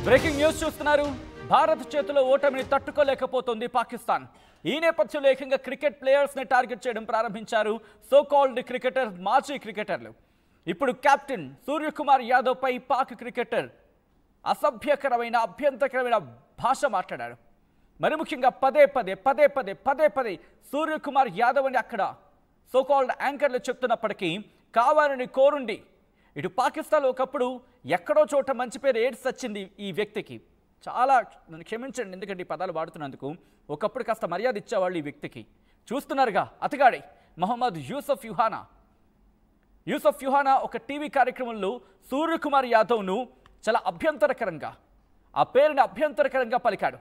Breaking news చూస్తున్నారు. భారత్ చేతిలో ఓటమిని తట్టుకోలేకపోతుంది పాకిస్తాన్. ఈ నేపథ్యంలో ఏకంగా క్రికెట్ ప్లేయర్స్ ని టార్గెట్ చేయడం ప్రారంభించారు సో కాల్డ్ క్రికెటర్, మాజీ క్రికెటర్లు. ఇప్పుడు కెప్టెన్ సూర్యకుమార్ యాదవ్ పై పాక్ క్రికెటర్ అసభ్యకరమైన అభ్యంతరకరమైన భాష మాట్లాడారు. మరి ముఖ్యంగా పదే పదే సూర్యకుమార్ యాదవ్ అని అక్కడ సో కాల్డ్ యాంకర్లు చెప్తున్నప్పటికీ కావాలని కోరుండి ఇటు పాకిస్తాన్లో ఒకప్పుడు ఎక్కడో చోట మంచి పేరు ఎయిడ్స్ వచ్చింది ఈ వ్యక్తికి. చాలా నన్ను క్షమించండి ఎందుకంటే ఈ పదాలు వాడుతున్నందుకు. ఒకప్పుడు కాస్త మర్యాద ఇచ్చేవాళ్ళు ఈ వ్యక్తికి. చూస్తున్నారుగా అతగాడే మొహమ్మద్ యూసఫ్ యుహానా ఒక టీవీ కార్యక్రమంలో సూర్యకుమార్ యాదవ్ను చాలా అభ్యంతరకరంగా, ఆ పేరుని అభ్యంతరకరంగా పలికాడు.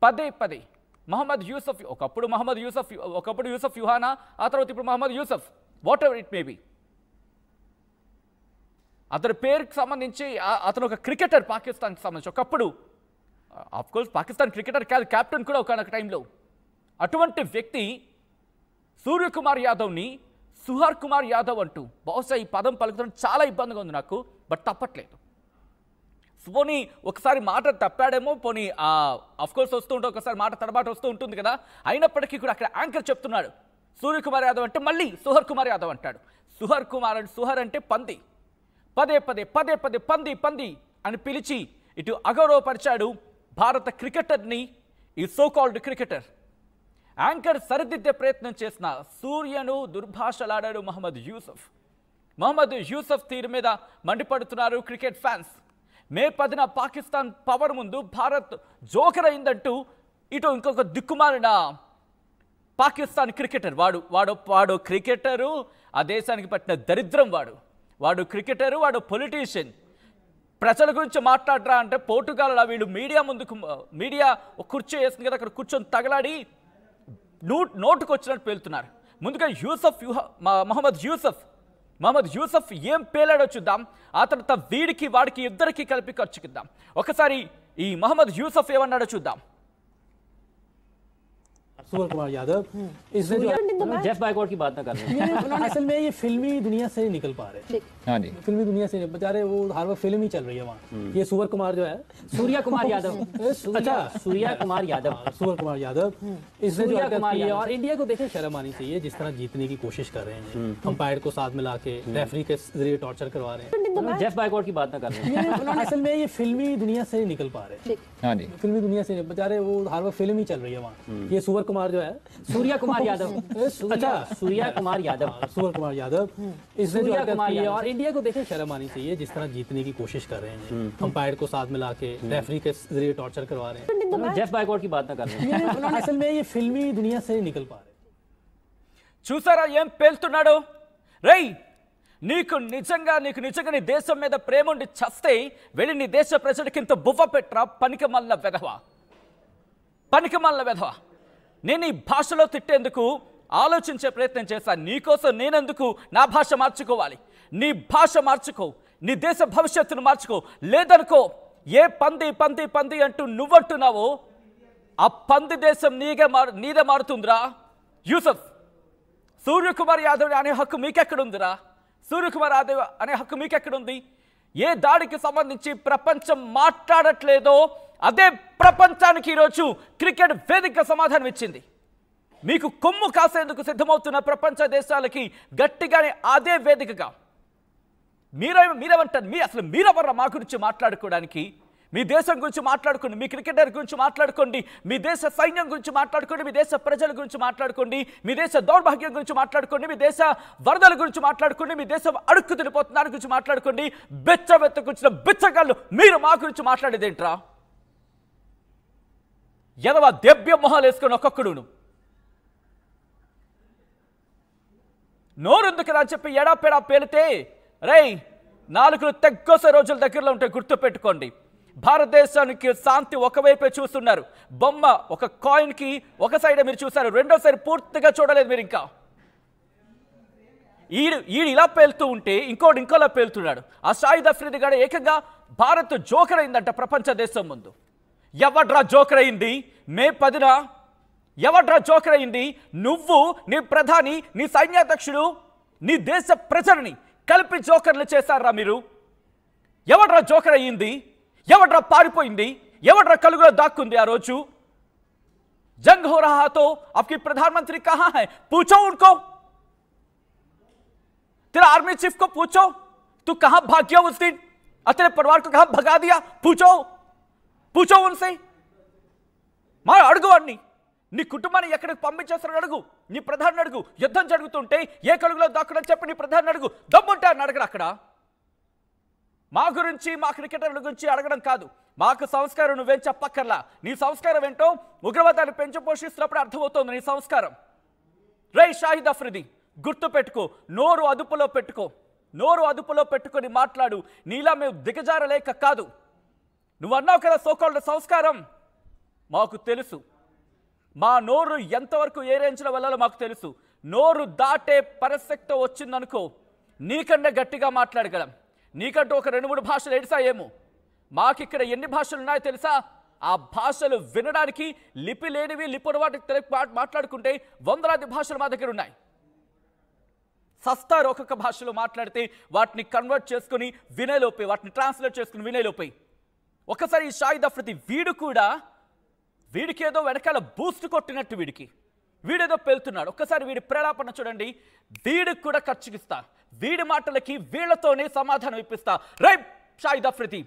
పదే మొహమ్మద్ యూసఫ్, ఒకప్పుడు యూసఫ్ యుహానా, ఆ తర్వాత ఇప్పుడు Mohammad Yousuf, whatever it may be. అతని పేరుకి సంబంధించి అతను ఒక క్రికెటర్, పాకిస్తాన్కి సంబంధించి. ఒకప్పుడు ఆఫ్కోర్స్ పాకిస్తాన్ క్రికెటర్ కాదు, కెప్టెన్ కూడా ఒక టైంలో. అటువంటి వ్యక్తి సూర్యకుమార్ యాదవ్ని సుహర్ కుమార్ యాదవ్ అంటూ, బహుశా ఈ పదం పలుకుతాం చాలా ఇబ్బందిగా ఉంది నాకు, బట్ తప్పట్లేదు. పోనీ ఒకసారి మాట తప్పాడేమో, పోనీ ఆఫ్కోర్స్ వస్తూ ఉంటే ఒకసారి మాట తడబాటు వస్తూ ఉంటుంది కదా. అయినప్పటికీ కూడా అక్కడ యాంకర్ చెప్తున్నాడు సూర్యకుమార్ యాదవ్ అంటే మళ్ళీ సుహర్ కుమార్ యాదవ్ అంటాడు. సుహర్ అంటే పంది. పదే పంది అని పిలిచి ఇటు అగౌరవపరిచాడు భారత క్రికెటర్ని ఈ సో కాల్డ్ క్రికెటర్. యాంకర్ సరిదిద్దే ప్రయత్నం చేసిన సూర్యను దుర్భాషలాడాడు మొహమ్మద్ యూసఫ్ తీరు మీద మండిపడుతున్నారు క్రికెట్ ఫ్యాన్స్. మే 10న పాకిస్తాన్ పవర్ ముందు భారత్ జోకర్ అయిందంటూ ఇటు ఇంకొక దిక్కుమాలిన పాకిస్తాన్ క్రికెటర్, వాడు క్రికెటరు, ఆ దేశానికి పట్టిన దరిద్రం. వాడు క్రికెటరు, వాడు పొలిటీషియన్. ప్రజల గురించి మాట్లాడరా అంటే పోర్టుగాల్లో వీళ్ళు మీడియా ఒక కుర్చీ వేస్తుంది కదా, అక్కడ కూర్చొని తగలాడి నోటుకు వచ్చినట్టు పేలుతున్నారు. ముందుగా మొహమ్మద్ యూసఫ్ ఏం పేలాడో చూద్దాం. ఆ తర్వాత వాడికి ఇద్దరికి కలిపి ఖర్చుకిద్దాం. ఒకసారి ఈ మొహమ్మద్ యూసఫ్ ఏమన్నాడో చూద్దాం. सूर्य कुमार यादव इसने जो जेफ बायकॉट की बात ना कर रहे हैं। असल में ये फिल्मी दुनिया से निकल पा रहे। हाँ जी, फिल्मी दुनिया से बेचारे वो हर वक्त फिल्म ही चल रही है वहाँ। ये सूर्य कुमार जो है, सूर्या कुमार यादव, अच्छा सूर्या कुमार यादव, सूर्य कुमार यादव इसने जो है और इंडिया को देखे शर्म आनी चाहिए जिस तरह जीतने की कोशिश कर रहे हैं, अंपायर को साथ मिला के रेफरी के जरिए टॉर्चर करवा रहे हैं। जेफ बायकॉट की बात ना कर रहे हैं। असल में ये फिल्मी दुनिया से निकल पा रहे। हाँ जी, फिल्मी दुनिया से बेचारे वो हर वक्त फिल्म ही चल रही है वहाँ। ये सूर्य कुमार जो है, सूर्या कुमार यादव, अच्छा सूर्या कुमार यादव, सूर्य कुमार यादव इसने जो है और इंडिया को देखे शर्म आनी चाहिए जिस तरह जीतने की कोशिश कर रहे हैं, अंपायर को साथ मिला के रेफरी के जरिए टॉर्चर करवा रहे हैं। जेफ बायकॉट की बात ना कर रहे हैं। असल में ये फिल्मी दुनिया से निकल पा रहे। చూసారా ఏం పేలుతున్నాడో? రేయ్, నీకు నిజంగా నీ దేశం మీద ప్రేమ ఉండి చస్తే వెళ్ళి నీ దేశ ప్రజలకి ఇంత బువ్వ పెట్రా, పనికిమాలిన వెధవ. నేను ఈ భాషలో తిట్టేందుకు ఆలోచించే ప్రయత్నం చేశాను. నీకోసం నేనెందుకు నా భాష మార్చుకోవాలి? నీ భాష మార్చుకో, నీ దేశ భవిష్యత్తును మార్చుకో. లేదనుకో, ఏ పంది అంటూ నువ్వంటున్నావో ఆ పంది దేశం నీదే మారుతుందిరా. యూసఫ్, సూర్యకుమార్ యాదవ్ అనే హక్కు మీకెక్కడుందిరా? సూర్యకుమార్ యాదవ్ అనే హక్కు మీకెక్కడుంది? ఏ దాడికి సంబంధించి ప్రపంచం మాట్లాడట్లేదో అదే ప్రపంచానికి ఈరోజు క్రికెట్ వేదిక సమాధానం ఇచ్చింది. మీకు కొమ్ము కాసేందుకు సిద్ధమవుతున్న ప్రపంచ దేశాలకి గట్టిగానే అదే వేదికగా మీరేమంటారు? అసలు మీరెవర్రా మా గురించి మాట్లాడుకోవడానికి? మీ దేశం గురించి మాట్లాడుకోండి, మీ క్రికెటర్ గురించి మాట్లాడుకోండి, మీ దేశ సైన్యం గురించి మాట్లాడుకోండి, మీ దేశ ప్రజల గురించి మాట్లాడుకోండి, మీ దేశ దౌర్భాగ్యం గురించి మాట్లాడుకోండి, మీ దేశ వరదల గురించి మాట్లాడుకోండి, మీ దేశం అడుక్కు తినిపోతున్న దాని గురించి మాట్లాడుకోండి. బెచ్చబెత్తకొచ్చిన బిచ్చగాళ్ళు మీరు మా గురించి మాట్లాడేదేంట్రా? ఎదవ దెబ్బ మొహాలు వేసుకొని ఒక్కొక్కడును నోరుంది కదా అని చెప్పి ఎడాపెడా పేలితే రేయ్, నాలుగులు తెగ్గోసే రోజుల దగ్గరలో ఉంటే గుర్తుపెట్టుకోండి. భారతదేశానికి శాంతి ఒకవైపే చూస్తున్నారు. బొమ్మ ఒక కాయిన్కి ఒక సైడే మీరు చూశారు, రెండో సైడ్ పూర్తిగా చూడలేదు మీరు. ఇంకా ఈడు ఇలా పేలుతూ ఉంటే ఇంకోలా పేలుతున్నాడు. ఆ షాహిద్ అఫ్రిది గారు ఏకంగా భారత్ జోకర్ అయిందంట ప్రపంచ దేశం ముందు. ఎవడ్రా జోకర్ అయింది? మే 10న ఎవడ్రా జోకర్ అయింది? నువ్వు, నీ ప్రధాని, నీ సైన్యాధ్యక్షుడు, నీ దేశ ప్రజలని కలిపి జోకర్లు చేశారా మీరు? ఎవడ్రా జోకర్ అయ్యింది? ఎవడ్రా పారిపోయింది, ఎవడ్రా కలుగులో దాక్కుంది ఆ రోజు? जंग हो रहा तो आपकी प्रधानमंत्री कहां है? पूछो उनको, तेरा आर्मी चीफ को पूछो, तू कहां भाग गया उस दिन और तेरे परिवार को कहां भगा दिया? पूछो उनसे. మా అడుగు వాడిని, నీ కుటుంబాన్ని ఎక్కడికి పంపించేస్తారని అడుగు, నీ ప్రధాని అడుగు. యుద్ధం జరుగుతుంటే ఏ కలుగులో దాక్కుడని చెప్పి నీ ప్రధాని అడుగు. దమ్ముంటే అని అడగరు. అక్కడ మా గురించి, మా క్రికెటర్ల గురించి అడగడం కాదు. మాకు సంస్కారం నువ్వేం చెప్పక్కర్లా. నీ సంస్కారం ఏంటో ఉగ్రవాదాన్ని పెంచి పోషిస్తున్నప్పుడు అర్థమవుతోంది నీ సంస్కారం. రై షాహిద్ అఫ్రిది, గుర్తు పెట్టుకో, నోరు అదుపులో పెట్టుకో, నోరు అదుపులో పెట్టుకొని మాట్లాడు. నీలా మేము దిగజారలేక కాదు. నువ్వు అన్నావు కదా సోకాల్డ్ సంస్కారం, మాకు తెలుసు. మా నోరు ఎంతవరకు ఏ రేంజ్లో వెళ్ళాలో మాకు తెలుసు. నోరు దాటే పరిస్థితి వచ్చిందనుకో, నీకన్నా గట్టిగా మాట్లాడగలం. నీకంటూ ఒక 2-3 భాషలు ఎడిసాయేమో. మాకిక్కడ ఎన్ని భాషలు ఉన్నాయో తెలుసా? ఆ భాషలు వినడానికి లిపి లేనివి, లిపుడు వాటికి మాట్లాడుకుంటే 100 భాషలు మా దగ్గర ఉన్నాయి. సస్తారు ఒక్కొక్క భాషలో మాట్లాడితే వాటిని కన్వర్ట్ చేసుకుని వినేలోపే, వాటిని ట్రాన్స్లేట్ చేసుకుని వినేలోపే. ఒకసారి ఈ షాహిద్ అఫ్రిది వీడికి ఏదో వెనకాల బూస్ట్ కొట్టినట్టు వీడేదో పెళ్తున్నాడు. ఒక్కసారి వీడి ప్రేలాపన చూడండి. వీడికి కూడా ఖర్చుకిస్తా, వీడి మాటలకి వీళ్లతోనే సమాధానం ఇప్పిస్తా. రైట్ షాహిద్ అఫ్రిది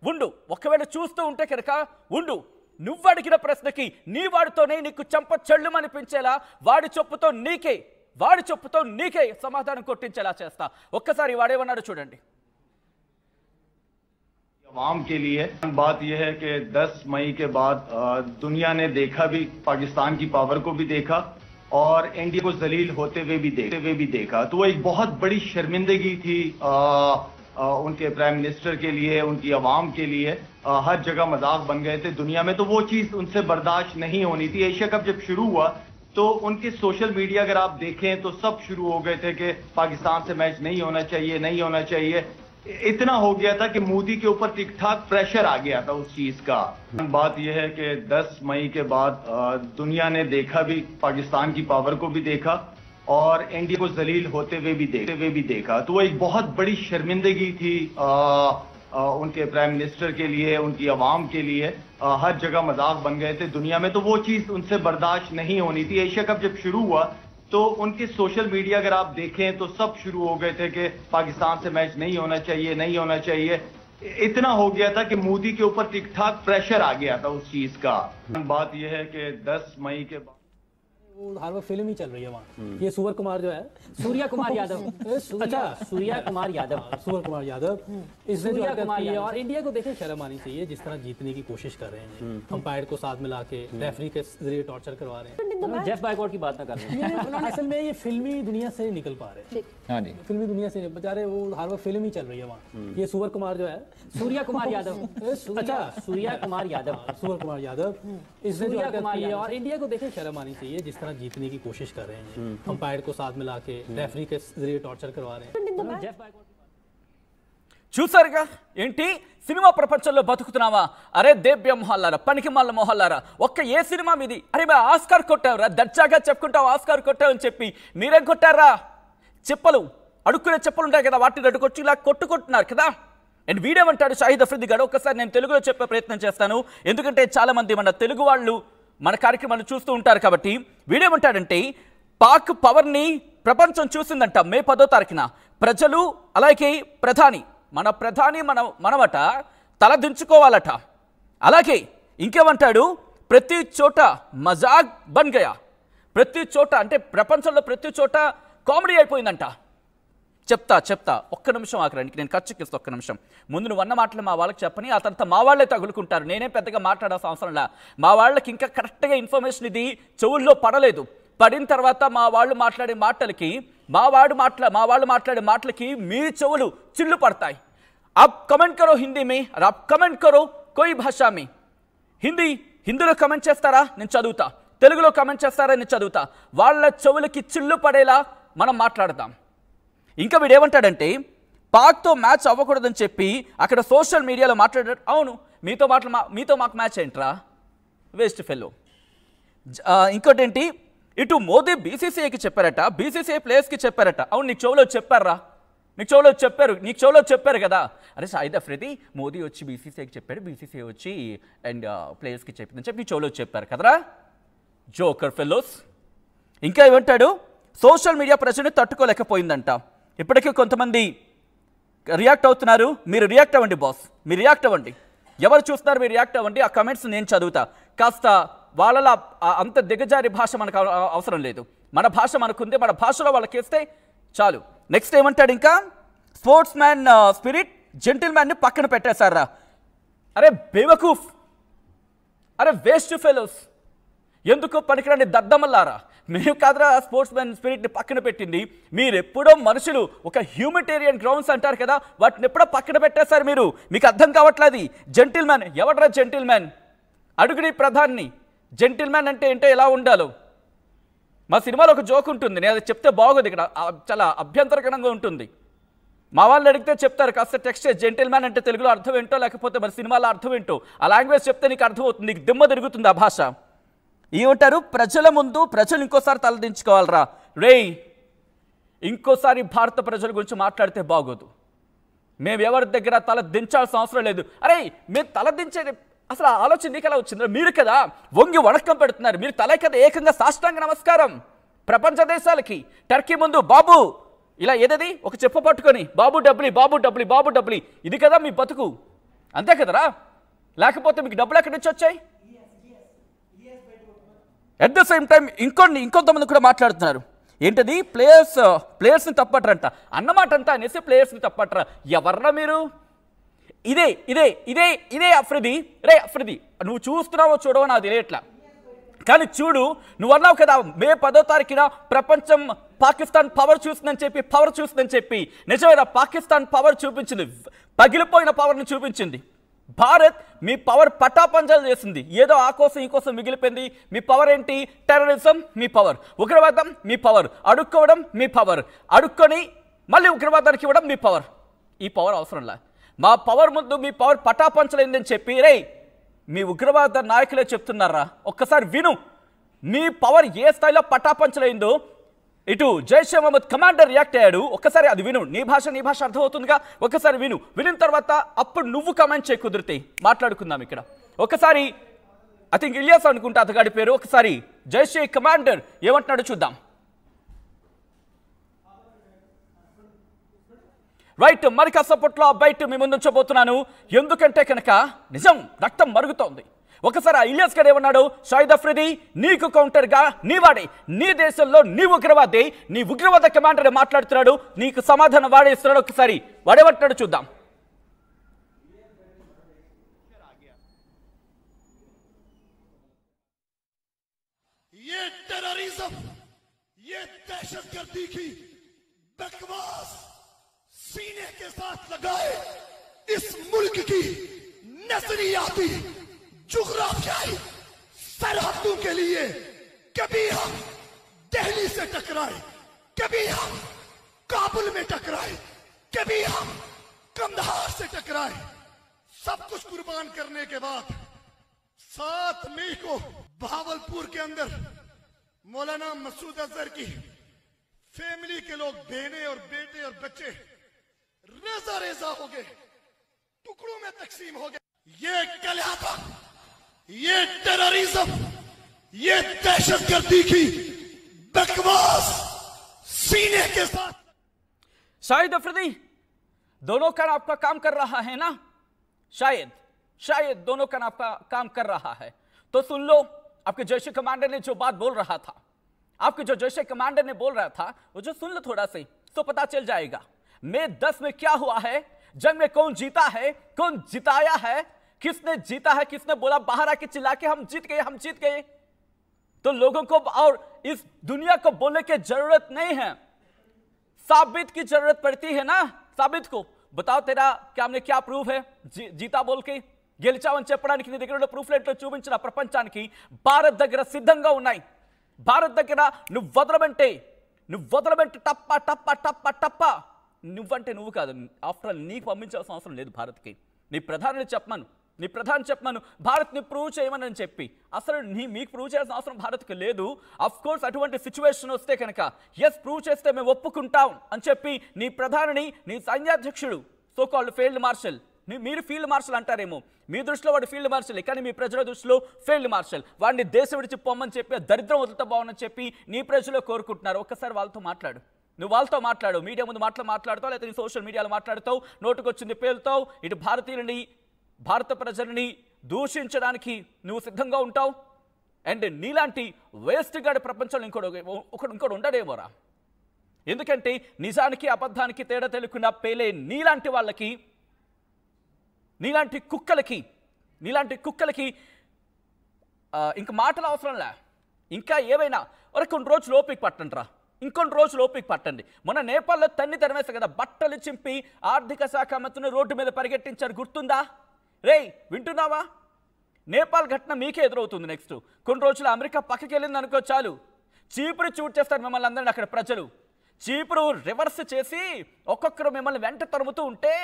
ఉండు, ఒకవేళ చూస్తూ ఉంటే కనుక ఉండు. నువ్వు అడిగిన ప్రశ్నకి నీ వాడితోనే నీకు చెంప చెల్లుమనిపించేలా, వాడి చెప్పుతో నీకే సమాధానం కొట్టించేలా చేస్తా. ఒక్కసారి వాడేమన్నాడు చూడండి. आवाम के लिए बात यह है कि 10 मई के बाद दुनिया ने देखा भी, पाकिस्तान की पावर को भी देखा और इंडिया को जलील होते हुए भी देखा. तो वो एक बहुत बड़ी शर्मिंदगी थी उनके प्राइम मिनिस्टर के लिए, उनकी आवाम के लिए. हर जगह मजाक बन गए थे दुनिया में. तो वो चीज उनसे बर्दाश्त नहीं होनी थी. एशिया कप जब शुरू हुआ तो उनके सोशल मीडिया अगर आप देखें तो सब शुरू हो गए थे कि पाकिस्तान से मैच नहीं होना चाहिए. इतना हो गया था कि मोदी के ऊपर ठीक ठाक प्रेशर आ गया था उस चीज का. बात यह है कि 10 मई के बाद दुनिया ने देखा भी, पाकिस्तान की पावर को भी देखा और इंडिया को जलील होते हुए भी देखा. तो वो एक बहुत बड़ी शर्मिंदगी थी उनके प्राइम मिनिस्टर के लिए, उनकी आवाम के लिए. हर जगह मजाक बन गए थे दुनिया में. तो वो चीज उनसे बर्दाश्त नहीं होनी थी. एशिया कप जब शुरू हुआ तो उनके सोशल मीडिया अगर आप देखें तो सब शुरू हो गए थे कि पाकिस्तान से मैच नहीं होना चाहिए. इतना हो गया था कि मोदी के ऊपर ठीक ठाक प्रेशर आ गया था उस चीज का. बात यह है कि 10 मई के बाद वो हर वक्त फिल्म ही चल रही है वहाँ. ये सूर्य कुमार जो है, सूर्या कुमार यादव, अच्छा सूर्या कुमार यादव, सूर्य कुमार यादव, इसने जो सूर्या हरकत कुमार की है, यादव। और इंडिया को देखें शर्म आनी चाहिए जिस तरह जीतने की कोशिश कर रहे हैं. अंपायर को साथ मिला के रेफरी के जरिए टॉर्चर करवा रहे हैं. जेफ बायकॉट की बात ना कर रहे हैं. असल में ये फिल्मी दुनिया से निकल पा रहे हैं. हाँ जी, फिल्मी दुनिया से बेचारे वो हर वक्त फिल्म ही चल रही है वहाँ. ये सूर्य कुमार जो है, सूर्या कुमार यादव, अच्छा सूर्या कुमार यादव, सूर्य कुमार यादव, इसने जो सूर्या हरकत कुमार की है, यादव। और इंडिया को देखें शर्म आनी चाहिए जिस तरह जीतने की कोशिश कर रहे हैं. अंपायर को साथ मिला के रेफरी के जरिए टॉर्चर करवा रहे हैं. जेफ बायकॉट చూసారుగా ఏంటి సినిమా ప్రపంచంలో బతుకుతున్నావా? అరే దేవ్య మొహల్లారా, పనికి మల్ల మొహల్లారా, ఒక్క ఏ సినిమా మీది? అరే బా ఆస్కార్ కొట్టావురా, దర్జాగా చెప్పుకుంటావు ఆస్కార్ కొట్టావని చెప్పి. మీరేం కొట్టారా? చెప్పులు, అడుక్కునే చెప్పులు ఉంటాయి కదా, వాటిని అడ్డుకొచ్చి ఇలా కొట్టుకుంటున్నారు కదా. అండ్ వీడేమంటాడు షాహిద్ అఫ్రిది గారు, ఒక్కసారి నేను తెలుగులో చెప్పే ప్రయత్నం చేస్తాను, ఎందుకంటే చాలా మంది మన తెలుగు వాళ్ళు మన కార్యక్రమాన్ని చూస్తూ ఉంటారు కాబట్టి. వీడేమంటాడంటే పాక్ పవర్ని ప్రపంచం చూసిందంట మే 10వ తారీఖున. ప్రజలు అలాగే మన ప్రధాని మనమట తల దించుకోవాలట. అలాగే ఇంకేమంటాడు, ప్రతి చోట మజాక్ బన్ గయా, ప్రతి చోట అంటే ప్రపంచంలో ప్రతి చోట కామెడీ అయిపోయిందంట. చెప్తా ఒక్క నిమిషం ఆఖరానికి నేను ఖర్చుకిస్తా. ఒక్క నిమిషం ముందు నువ్వు అన్న మాటలు మా వాళ్ళకి చెప్పని, ఆ తర్వాత మా వాళ్ళే తగులుకుంటారు. నేనే పెద్దగా మాట్లాడాల్సిన అవసరంలా. మా వాళ్ళకి ఇంకా కరెక్ట్గా ఇన్ఫర్మేషన్ ఇది చెవుల్లో పడలేదు. పడిన తర్వాత మా వాళ్ళు మాట్లాడే మాటలకి మా వాళ్ళు మాట్లాడే మాటలకి మీ చెవులు చిల్లు పడతాయి. అప్ కమెంట్ కరో హిందీ మే, అప్ కమెంట్ కరో కోయి భాషా మే. హిందీలో కమెంట్ చేస్తారా, నేను చదువుతా. తెలుగులో కమెంట్ చేస్తారా, నేను చదువుతా. వాళ్ళ చెవులకి చిల్లు పడేలా మనం మాట్లాడదాం. ఇంకా వీడేమంటాడంటే పాక్తో మ్యాచ్ అవ్వకూడదని చెప్పి అక్కడ సోషల్ మీడియాలో మాట్లాడారు. అవును, మీతో మాకు మ్యాచ్ ఏంట్రా, వేస్ట్ ఫెల్లో. ఇంకోటి ఏంటి, ఇటు మోదీ బీసీసీఐకి చెప్పారట, బీసీసీఐ ప్లేయర్స్కి చెప్పారట. అవును, నీకు చెవులో చెప్పారా? నీకు చెవులో చెప్పారు కదా, అరే షాహిద్ అఫ్రిది మోదీ వచ్చి బీసీసీఐకి చెప్పాడు, బీసీసీఐ వచ్చి అండ్ ప్లేయర్స్కి చెప్పిందని చెప్పి నీ చెవులో చెప్పారు కదరా జోకర్ ఫెలోస్. ఇంకా ఏమంటాడు, సోషల్ మీడియా ప్రజల్ని తట్టుకోలేకపోయిందంట. ఇప్పటికీ కొంతమంది రియాక్ట్ అవుతున్నారు. మీరు రియాక్ట్ అవ్వండి బాస్, మీరు రియాక్ట్ అవ్వండి. ఎవరు చూస్తున్నారు మీరు రియాక్ట్ అవ్వండి. ఆ కమెంట్స్ నేను చదువుతా. కాస్త వాళ్ళ అంత దిగజారి భాష మనకు అవసరం లేదు. మన భాష మనకుంది, మన భాషలో వాళ్ళకేస్తే చాలు. నెక్స్ట్ ఏమంటాడు ఇంకా, స్పోర్ట్స్ మ్యాన్ స్పిరిట్ జెంటిల్మ్యాన్ని పక్కన పెట్టేశారా. అరే బేవకూఫ్, అరే వేస్ట్ ఫెలోస్, ఎందుకు పనికిరాని దద్దమల్లారా. మేము కాదురా స్పోర్ట్స్ మ్యాన్ స్పిరిట్ని పక్కన పెట్టింది, మీరు ఎప్పుడో మనుషులు ఒక హ్యూమనిటేరియన్ గ్రౌండ్స్ అంటారు కదా, వాటిని ఎప్పుడో పక్కన పెట్టేశారు మీరు. మీకు అర్థం కావట్లేదు. జెంటిల్మ్యాన్ ఎవడరా జెంటిల్మ్యాన్? అడుగుడి ప్రధాన్ని, జెంటిల్మ్యాన్ అంటే ఏంటో ఎలా ఉండాలో. మా సినిమాలో ఒక జోక్ ఉంటుంది, నేను అది చెప్తే బాగోదు, ఇక్కడ చాలా అభ్యంతరకరంగా ఉంటుంది. మా వాళ్ళు అడిగితే చెప్తారు, కాస్త టెక్స్ట్ జెంటిల్మ్యాన్ అంటే తెలుగులో అర్థం ఏంటో, లేకపోతే మరి సినిమాలో అర్థం ఏంటో ఆ లాంగ్వేజ్ చెప్తే నీకు అర్థమవుతుంది, నీకు దిమ్మ తిరుగుతుంది ఆ భాష. ఏమంటారు, ప్రజల ముందు ప్రజలు ఇంకోసారి తలదించుకోవాలరా. రేయ్, ఇంకోసారి భారత ప్రజల గురించి మాట్లాడితే బాగోదు. మేము ఎవరి దగ్గర తల దించాల్సిన అవసరం లేదు. అరే మేము తల దించేది అసలు ఆలోచన నీకు ఎలా వచ్చిందో. మీరు కదా వంగి వణకం పెడుతున్నారు, మీరు తల కదా ఏకంగా సాష్టాంగ నమస్కారం ప్రపంచ దేశాలకి. టర్కీ ముందు బాబు ఇలా ఏదది ఒక చెప్ప పట్టుకొని బాబు డబ్లీ బాబు డబ్లీ బాబు డబ్లీ, ఇది కదా మీ బతుకు, అంతే కదరా. లేకపోతే మీకు డబ్బులు ఎక్కడి నుంచి వచ్చాయి? అట్ ద సేమ్ టైం ఇంకొంతమంది కూడా మాట్లాడుతున్నారు. ఏంటది, ప్లేయర్స్ని తప్పట్రంట అన్నమాట అంతా అనేసి ప్లేయర్స్ని తప్పట్రా. ఎవర్రా మీరు? ఇదే అఫ్రిది. రే అఫ్రిది, నువ్వు చూస్తున్నావో చూడవో నాకు తెలియట్లా, కానీ చూడు, నువ్వు అన్నావు కదా మే 10వ తారీఖున ప్రపంచం పాకిస్తాన్ పవర్ చూస్తుందని చెప్పి నిజమైన పాకిస్తాన్ పవర్ చూపించింది, పగిలిపోయిన పవర్ని చూపించింది. భారత్ మీ పవర్ పటాపంచలు చేసింది. ఏదో ఆ కోసం ఈ కోసం మిగిలిపోయింది. మీ పవర్ ఏంటి? టెర్రరిజం మీ పవర్, ఉగ్రవాదం మీ పవర్, అడుక్కోవడం మీ పవర్, అడుక్కొని మళ్ళీ ఉగ్రవాదానికి ఇవ్వడం మీ పవర్. ఈ పవర్ అవసరంలా. మా పవర్ ముందు మీ పవర్ పటాపంచలైందని చెప్పి రే మీ ఉగ్రవాద నాయకులే చెప్తున్నారా. ఒక్కసారి విను, మీ పవర్ ఏ స్థాయిలో పటాపంచలైందో. ఇటు జైషే మహమ్మద్ కమాండర్ రియాక్ట్ అయ్యాడు. ఒక్కసారి అది విను, నీ భాష అర్థమవుతుందిగా. ఒక్కసారి వినిన తర్వాత అప్పుడు నువ్వు కమెంట్ చేయి, కుదిరితే మాట్లాడుకుందాం ఇక్కడ. ఒకసారి ఐ థింక్ ఇలియాస్ అనుకుంటా అతగాడి పేరు. ఒకసారి జైషే కమాండర్ ఏమంటున్నాడు చూద్దాం. రైట్, మరి కాసేపట్లో ఆ బయట మీ ముందు ఉంచబోతున్నాను. ఎందుకంటే కనుక నిజం రక్తం మరుగుతోంది. ఒకసారి ఆ ఇలియాస్ గారు ఏమన్నాడు, షాహిద్ అఫ్రిది నీకు కౌంటర్గా నీవాడే, నీ దేశంలో నీ ఉగ్రవాది, నీ ఉగ్రవాద కమాండర్ మాట్లాడుతున్నాడు, నీకు సమాధానం వాడేస్తున్నాడు. ఒకసారి వాడేమంటాడు చూద్దాం. ये टेररिज्म, ये दहशतगर्दी की बकवास सीने के साथ लगाए इस मुल्क की नजरियाती जुग्राफियाई सरहदों के लिए कभी हम दिल्ली से टकराए, कभी हम काबुल में टकराए, कभी हम कंधार से टकराए। सब कुछ कुर्बान करने के बाद 7 मई को भावलपुर के अंदर मौलाना मसूद अजहर की फैमिली के लोग, बहने और बेटे और बच्चे रेजा हो गए, टुकड़ों में तकसीम हो गए। ये कल्याता, ये टेररिज्म, ये दहशतगर्दी की बकवास सीने के साथ। शाहिद अफरीदी दोनों का आपका काम कर रहा है ना, शायद दोनों का आपका काम कर रहा है। तो सुन लो, आपके जैश कमांडर ने जो बात बोल रहा था, आपके जो जैश कमांडर ने बोल रहा था वो जो सुन लो थोड़ा से, तो पता चल जाएगा मई 10 में क्या हुआ है, जंग में कौन जीता है, कौन जिताया है, किसने जीता है, किसने बोला बाहर आके चिल्ला के हम जीत गए। तो लोगों को और इस दुनिया को बोलने की जरूरत नहीं है, साबित की जरूरत पड़ती है ना। साबित को बताओ, तेरा क्या हमने क्या प्रूफ है जीता बोल के గెలిచావని చెప్పడానికి నీ దగ్గర ఉన్న ప్రూఫ్లెట్లు చూపించిన ప్రపంచానికి భారత్ దగ్గర సిద్ధంగా ఉన్నాయి. భారత్ దగ్గర నువ్వు వదలమంటే టప్ప నువ్వంటే నువ్వు కాదు. ఆఫ్టర్ ఆల్ నీకు పంపించాల్సిన అవసరం లేదు భారత్కి. నీ ప్రధాని చెప్పమను, నీ ప్రధాని చెప్పమను భారత్ని ప్రూవ్ చేయమని చెప్పి. అసలు మీకు ప్రూవ్ చేయాల్సిన అవసరం భారత్కి లేదు. అఫ్ కోర్స్ అటువంటి సిచ్యువేషన్ వస్తే కనుక ఎస్ ప్రూవ్ చేస్తే మేము ఒప్పుకుంటాం అని చెప్పి నీ ప్రధానిని, నీ సైన్యాధ్యక్షుడు సో కాల్డ్ ఫీల్డ్ మార్షల్, మీరు ఫీల్డ్ మార్షల్ అంటారేమో, మీ దృష్టిలో వాడు ఫీల్డ్ మార్షల్, కానీ మీ ప్రజల దృష్టిలో ఫీల్డ్ మార్షల్, వాడిని దేశం విడిచి పొమ్మని చెప్పి దరిద్రం వదులుతా బాగుందని చెప్పి నీ ప్రజలు కోరుకుంటున్నారు. ఒక్కసారి వాళ్ళతో మాట్లాడు, నువ్వు వాళ్ళతో మాట్లాడు, మీడియా ముందు మాట్లాడుతావు, లేకపోతే నీ సోషల్ మీడియాలో మాట్లాడుతావు, నోటుకొచ్చింది పేలుతావు, ఇటు భారతీయులని భారత ప్రజలని దూషించడానికి నువ్వు సిద్ధంగా ఉంటావు. అండ్ నీలాంటి వేస్ట్ గాడి ప్రపంచంలో ఇంకోటి ఉండడేమోరా. ఎందుకంటే నిజానికి అబద్ధానికి తేడా తెలుకున్న పేలే నీలాంటి వాళ్ళకి, నీలాంటి కుక్కలకి ఇంక మాటలు అవసరంలే. ఇంకా ఏవైనా కొన్ని రోజులు ఓపిక పట్టండి రా, ఇంకొన్ని రోజులు ఓపిక పట్టండి. మొన్న నేపాల్లో తరిమేస్తారు కదా, బట్టలు చింపి ఆర్థిక శాఖ మంత్రిని రోడ్డు మీద పరిగెట్టించారు, గుర్తుందా? రేయ్ వింటున్నావా? నేపాల్ ఘటన మీకే ఎదురవుతుంది. నెక్స్ట్ కొన్ని రోజులు అమెరికా పక్కకి వెళ్ళింది అనుకో చాలు, చీపురు చూట్ చేస్తారు మిమ్మల్ని అందరినీ అక్కడ ప్రజలు. చీపురు రివర్స్ చేసి ఒక్కొక్కరు మిమ్మల్ని వెంట తరుముతూ ఉంటే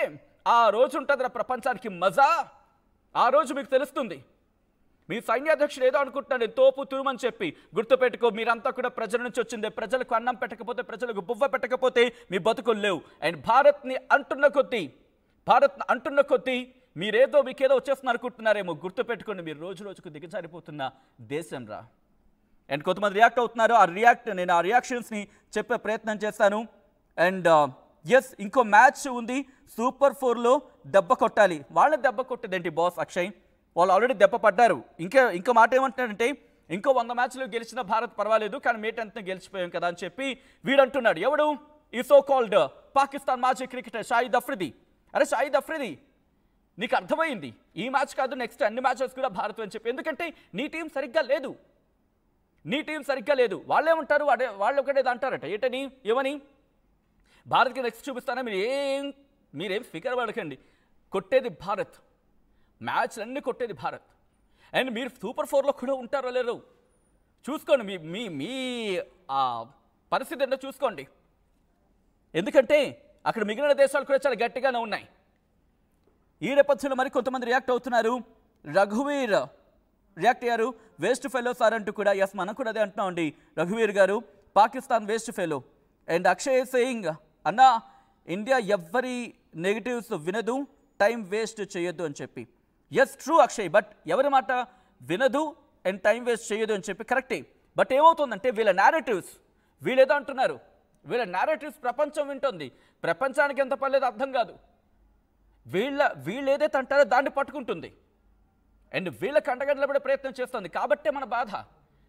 ఆ రోజు ఉంటుంది ప్రపంచానికి మజా. ఆ రోజు మీకు తెలుస్తుంది. మీ సైన్యాధ్యక్షుడు ఏదో అనుకుంటున్నాడు తోపు తూమని చెప్పి, గుర్తుపెట్టుకో మీరంతా కూడా ప్రజల నుంచి వచ్చిందే. ప్రజలకు అన్నం పెట్టకపోతే, ప్రజలకు బువ్వ పెట్టకపోతే మీ బతుకులు లేవు. అండ్ భారత్ని అంటున్న కొద్దీ మీకేదో వచ్చేస్తున్నారు అనుకుంటున్నారేమో. గుర్తుపెట్టుకోండి, మీరు రోజు రోజుకు దిగజారిపోతున్న దేశం రా. అండ్ కొంతమంది రియాక్ట్ అవుతున్నారు. నేను ఆ రియాక్షన్స్ని చెప్పే ప్రయత్నం చేస్తాను. అండ్ ఎస్ ఇంకో మ్యాచ్ ఉంది, సూపర్ 4లో దెబ్బ కొట్టాలి. వాళ్ళని దెబ్బ కొట్టేదేంటి బాస్ అక్షయ్, వాళ్ళు ఆల్రెడీ దెబ్బ పడ్డారు. ఇంకో మాట ఏమంటున్నాడంటే ఇంకో 100 మ్యాచ్లు గెలిచిన భారత్ పర్వాలేదు, కానీ మే 10th గెలిచిపోయాం కదా అని చెప్పి వీడంటున్నాడు. ఎవడు? ఈ సో కాల్డ్ పాకిస్తాన్ మాజీ క్రికెటర్ షాహిద్ అఫ్రిది. అరే షాహిద్ అఫ్రిది, నీకు అర్థమైంది ఈ మ్యాచ్ కాదు నెక్స్ట్ అన్ని మ్యాచెస్ కూడా భారత్ అని చెప్పి. ఎందుకంటే నీ టీం సరిగ్గా లేదు. వాళ్ళేమంటారు, వాళ్ళు ఒకటేది అంటారట. ఏమని భారత్కి నెక్స్ట్ చూపిస్తానా, మీరేం ఫికర్ పడకండి, కొట్టేది భారత్, మ్యాచ్లన్నీ కొట్టేది భారత్. అండ్ మీరు సూపర్ 4లో కూడా ఉంటారో లేరు చూసుకోండి. మీ పరిస్థితి ఏంటో చూసుకోండి. ఎందుకంటే అక్కడ మిగిలిన దేశాలు కూడా చాలా గట్టిగానే ఉన్నాయి. ఈ నేపథ్యంలో మరి కొంతమంది రియాక్ట్ అవుతున్నారు. రఘువీర్ రియాక్ట్ అయ్యారు, వేస్ట్ ఫెలో సార్ అంటూ కూడా. ఎస్ మనం కూడా అదే అంటున్నామండి. రఘువీర్ గారు Pakistan waste fellow. And Akshay saying అన్నా ఇండియా ఎవ్వరి నెగిటివ్స్ వినదు, టైం వేస్ట్ చేయొద్దు అని చెప్పి. ఎస్ ట్రూ అక్షయ్, బట్ ఎవరి మాట వినదు అండ్ టైం వేస్ట్ చేయొద్దు అని చెప్పి కరెక్టే. బట్ ఏమవుతుందంటే వీళ్ళ నేరేటివ్స్, వీళ్ళేదో అంటున్నారు, వీళ్ళ నేరేటివ్స్ ప్రపంచం వింటుంది. ప్రపంచానికి ఎంత పర్లేదు అర్థం కాదు. వీళ్ళు ఏదైతే అంటారో దాన్ని పట్టుకుంటుంది అండ్ వీళ్ళకి అండగంటలపడే ప్రయత్నం చేస్తుంది. కాబట్టే మన బాధ.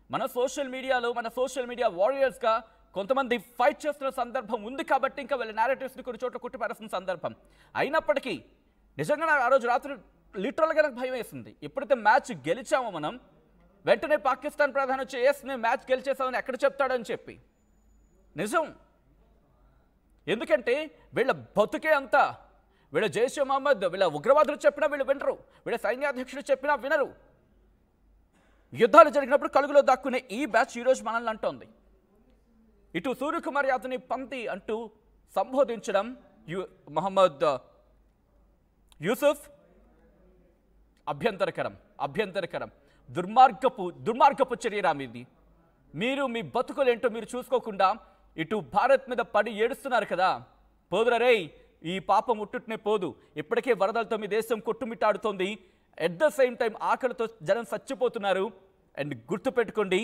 మన సోషల్ మీడియా వారియర్స్గా కొంతమంది ఫైట్ చేస్తున్న సందర్భం ఉంది కాబట్టి ఇంకా వీళ్ళ నేరేటివ్స్ని కొన్ని చోట్ల కొట్టిపారేస్తున్న సందర్భం. అయినప్పటికీ నిజంగా నాకు ఆ రోజు రాత్రి లిటరల్గా నాకు భయం వేసింది. ఎప్పుడైతే మ్యాచ్ గెలిచామో మనం, వెంటనే పాకిస్తాన్ ప్రధాని వచ్చి మేము మ్యాచ్ గెలిచేసామని ఎక్కడ చెప్తాడని చెప్పి. నిజం. ఎందుకంటే వీళ్ళ బతుకే అంతా, వీళ్ళ జైషే మహమ్మద్, వీళ్ళ ఉగ్రవాదులు చెప్పినా వీళ్ళు వినరు, వీళ్ళ సైన్యాధ్యక్షుడు చెప్పినా వినరు. యుద్ధాలు జరిగినప్పుడు కలుగులో దాక్కునే ఈ బ్యాచ్ ఈరోజు మనల్ని అంటోంది. ఇటు సూర్యకుమార్ యాదవ్ని పంతి అంటూ సంబోధించడం మహమ్మద్ యూసుఫ్ అభ్యంతరకరం. దుర్మార్గపు చర్యరా మీది. మీరు మీ బతుకులేంటో మీరు చూసుకోకుండా ఇటు భారత్ మీద పడి ఏడుస్తున్నారు కదా. పోదురా రే, ఈ పాపం ఉట్టుట్నే పోదు. ఇప్పటికే వరదలతో మీ దేశం కొట్టుమిట్టాడుతోంది. ఎట్ ద సేమ్ టైం ఆకలితో జనం చచ్చిపోతున్నారు. అండ్ గుర్తుపెట్టుకోండి,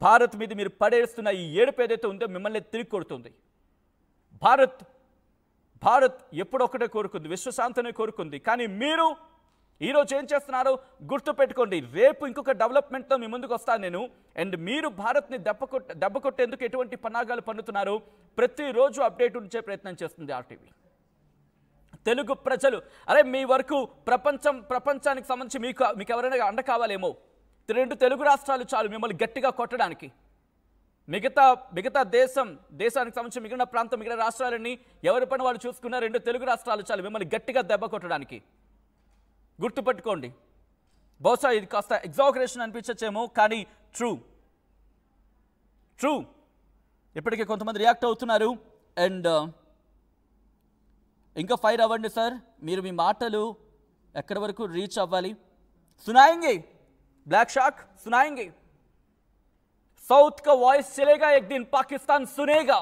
భారత్ మీద మీరు పడేస్తున్న ఈ ఏడుపు ఏదైతే ఉందో మిమ్మల్ని తిరిగి కొడుతుంది. భారత్ ఎప్పుడొక్కటే కోరుకుంది, విశ్వశాంతిని కోరుకుంది. కానీ మీరు ఈరోజు ఏం చేస్తున్నారు గుర్తుపెట్టుకోండి. రేపు ఇంకొక డెవలప్మెంట్తో మీ ముందుకు వస్తాను నేను. అండ్ మీరు భారత్ని దెబ్బ కొట్టేందుకు ఎటువంటి పన్నాగాలు పన్నుతున్నారు ప్రతిరోజు అప్డేట్ ఉంచే ప్రయత్నం చేస్తుంది ఆర్టీవీ. తెలుగు ప్రజలు, అరే మీ వరకు ప్రపంచానికి సంబంధించి మీకు ఎవరైనా అండ కావాలేమో, 2 తెలుగు రాష్ట్రాలు చాలు మిమ్మల్ని గట్టిగా కొట్టడానికి. మిగతా దేశానికి సంబంధించి మిగిలిన ప్రాంతం, మిగిలిన రాష్ట్రాలన్నీ ఎవరి పని వాళ్ళు చూసుకున్న 2 తెలుగు రాష్ట్రాలు చాలు మిమ్మల్ని గట్టిగా దెబ్బ కొట్టడానికి. గుర్తుపెట్టుకోండి. బహుశా ఇది కాస్త ఎగ్జాగరేషన్ అనిపించచ్చేమో, కానీ ట్రూ. ఇప్పటికే కొంతమంది రియాక్ట్ అవుతున్నారు. అండ్ ఇంకా ఫైర్ అవ్వండి సార్, మీరు మీ మాటలు ఎక్కడి వరకు రీచ్ అవ్వాలి? सुनाएंगे ब्लैक शार्क, सुनाएंगे। साउथ का वॉइस चलेगा, एक दिन पाकिस्तान सुनेगा,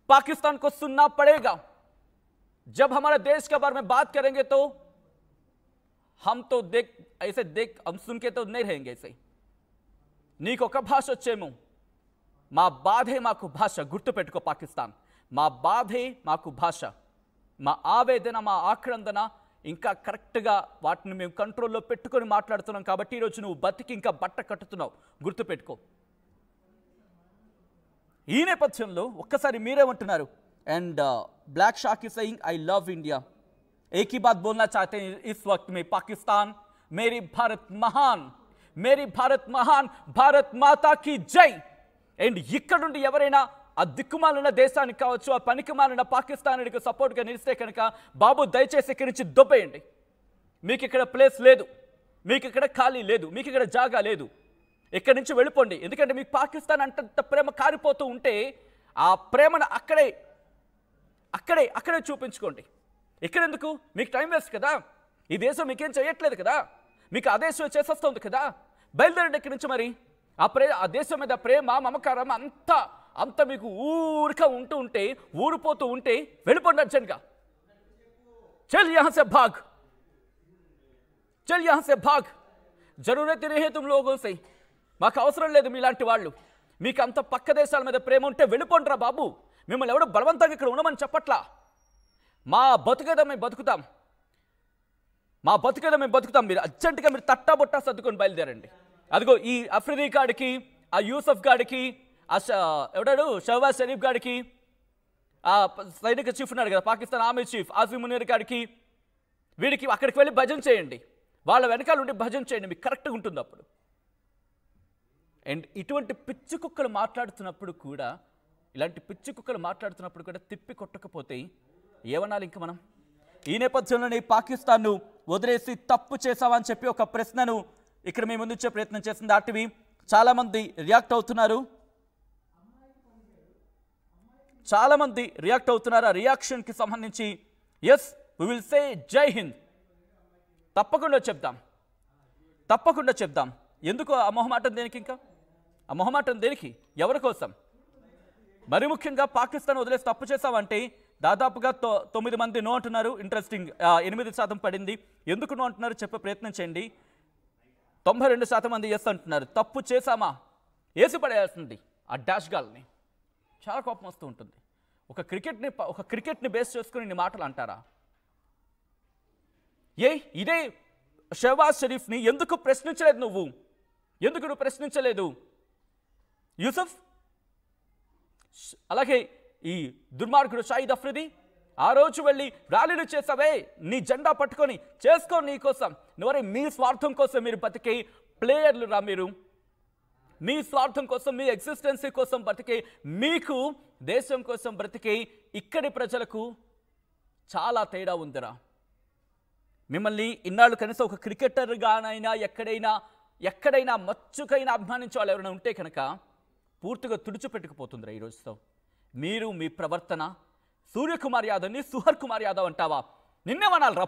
पाकिस्तान को सुनना पड़ेगा। जब हमारे देश के बारे में बात करेंगे तो हम तो हम सुन के तो नहीं रहेंगे ऐसे। నీకొక భాష వచ్చేమో, మా బాధే మాకు భాష, గుర్తుపెట్టుకో పాకిస్తాన్, మా బాధే మాకు భాష, మా ఆవేదన, మా ఆక్రందన ఇంకా కరెక్ట్గా వాటిని మేము కంట్రోల్లో పెట్టుకొని మాట్లాడుతున్నాం కాబట్టి ఈరోజు నువ్వు బతికి ఇంకా బట్ట కట్టుతున్నావు, గుర్తుపెట్టుకో। ఈ నేపథ్యంలో ఒక్కసారి మీరేమంటున్నారు? And black shark is saying I love India, एक ही बात बोलना चाहते हैं इस वक्त में, पाकिस्तान मेरी भारत महान, मेरी भारत महान, भारत माता की जय। అండ్ ఇక్కడ నుండి ఎవరైనా ఆ దిక్కుమాలిన దేశానికి కావచ్చు, ఆ పనికిమాలిన పాకిస్తాన్కి సపోర్ట్గా నిలిస్తే కనుక బాబు దయచేసి ఇక్కడి నుంచి దొబ్బేయండి, మీకు ఇక్కడ ప్లేస్ లేదు, మీకు ఇక్కడ ఖాళీ లేదు, మీకు ఇక్కడ జాగా లేదు, ఇక్కడి నుంచి వెళ్ళిపోండి। ఎందుకంటే మీకు పాకిస్తాన్ అంత ప్రేమ కారిపోతూ ఉంటే ఆ ప్రేమను అక్కడే చూపించుకోండి। ఇక్కడెందుకు? మీకు టైం వేస్ట్ కదా, ఈ దేశం మీకేం చేయట్లేదు కదా, మీకు ఆ దేశం చేసేస్తుంది కదా, బయలుదేరండి ఇక్కడి నుంచి। మరి ఆ దేశం మీద ప్రేమ మమకారం అంత మీకు ఊరిక ఉంటూ ఉంటే, ఊరిపోతూ ఉంటే వెళ్ళిపోండి అర్జెంట్గా। చల్ యహాं से भाग, చల్ యహాं से भाग, జరూరత్ नहीं है तुम लोगों से, మాకు అవసరం లేదు మీలాంటి వాళ్ళు, మీకు అంత పక్క దేశాల మీద ప్రేమ ఉంటే వెళ్ళిపోండిరా బాబు, మిమ్మల్ని ఎవడో బలవంతంగా ఇక్కడ ఉండమని చెప్పట్లా। మా బతుకేదా మేము బతుకుతాం, మా బతుకేదా మేము బతుకుతాం, మీరు అర్జెంటుగా మీరు తట్టాబొట్టా సర్దుకొని బయలుదేరండి। అదిగో ఈ అఫ్రిదీ గాడికి, ఆ యూసఫ్ గాడికి, ఆ ఎవడాడు షహబాజ్ షరీఫ్ గాడికి, ఆ సైనిక చీఫ్ ఉన్నాడు కదా పాకిస్తాన్ ఆర్మీ చీఫ్ ఆసిఫ్ మునీర్ గాడికి, వీడికి అక్కడికి వెళ్ళి భజన చేయండి, వాళ్ళ వెనకాల ఉండి భజన చేయండి, మీకు కరెక్ట్గా ఉంటుంది అప్పుడు। అండ్ ఇటువంటి పిచ్చి కుక్కలు మాట్లాడుతున్నప్పుడు కూడా, ఇలాంటి పిచ్చి కుక్కలు మాట్లాడుతున్నప్పుడు కూడా తిప్పి కొట్టకపోతే ఏమనాలి ఇంక మనం? ఈ నేపథ్యంలోనే పాకిస్తాన్ను వదిలేసి తప్పు చేశావని చెప్పి ఒక ప్రశ్నను ఇక్కడ మేము ముందుంచే ప్రయత్నం చేస్తుంది ఆర్టీవీ। చాలామంది రియాక్ట్ అవుతున్నారు, ఆ రియాక్షన్కి సంబంధించి ఎస్ వి విల్ సే జై హింద్, తప్పకుండా చెప్దాం। ఎందుకు ఆ మొహమాటం దేనికి? ఇంకా ఆ మొహమాటం దేనికి? ఎవరి కోసం? మరి ముఖ్యంగా పాకిస్తాన్ వదిలేసి తప్పు చేసావంటే దాదాపుగా 9 మంది నో అంటున్నారు, ఇంట్రెస్టింగ్ 8% పడింది। ఎందుకు నో అంటున్నారు చెప్పే ప్రయత్నం చేయండి। 92% మంది ఎస్ అంటున్నారు। తప్పు చేశామా వేసి పడేయాల్సింది ఆ డాష్ గాల్ని, చాలా కోపం వస్తూ ఉంటుంది। ఒక క్రికెట్ని బేస్ చేసుకుని నీ మాటలు అంటారా? ఇదే షహబాజ్ షరీఫ్ని ఎందుకు ప్రశ్నించలేదు నువ్వు? ఎందుకు నువ్వు ప్రశ్నించలేదు యూసఫ్? అలాగే ఈ దుర్మార్గుడు షాహిద్ అఫ్రిది, ఆ రోజు వెళ్ళి ర్యాలీలు చేసావే, నీ జెండా పట్టుకొని చేసుకో నీ కోసం, నువ్వరే మీ స్వార్థం కోసం మీరు బతికే ప్లేయర్లు రా మీరు, మీ స్వార్థం కోసం, మీ ఎగ్జిస్టెన్సీ కోసం బ్రతికే, మీకు దేశం కోసం బ్రతికే ఇక్కడి ప్రజలకు చాలా తేడా ఉందిరా। మిమ్మల్ని ఇన్నాళ్ళు కనీసం ఒక క్రికెటర్గానైనా ఎక్కడైనా మచ్చుకైనా అభిమానించే వాళ్ళు ఎవరైనా ఉంటే కనుక పూర్తిగా తుడిచిపెట్టుకుపోతుందిరా ఈ రోజుతో। మీరు మీ ప్రవర్తన, సూర్యకుమార్ యాదవ్ని సుహర్ కుమార్ యాదవ్ అంటావా? నిన్నేమనాలి రా?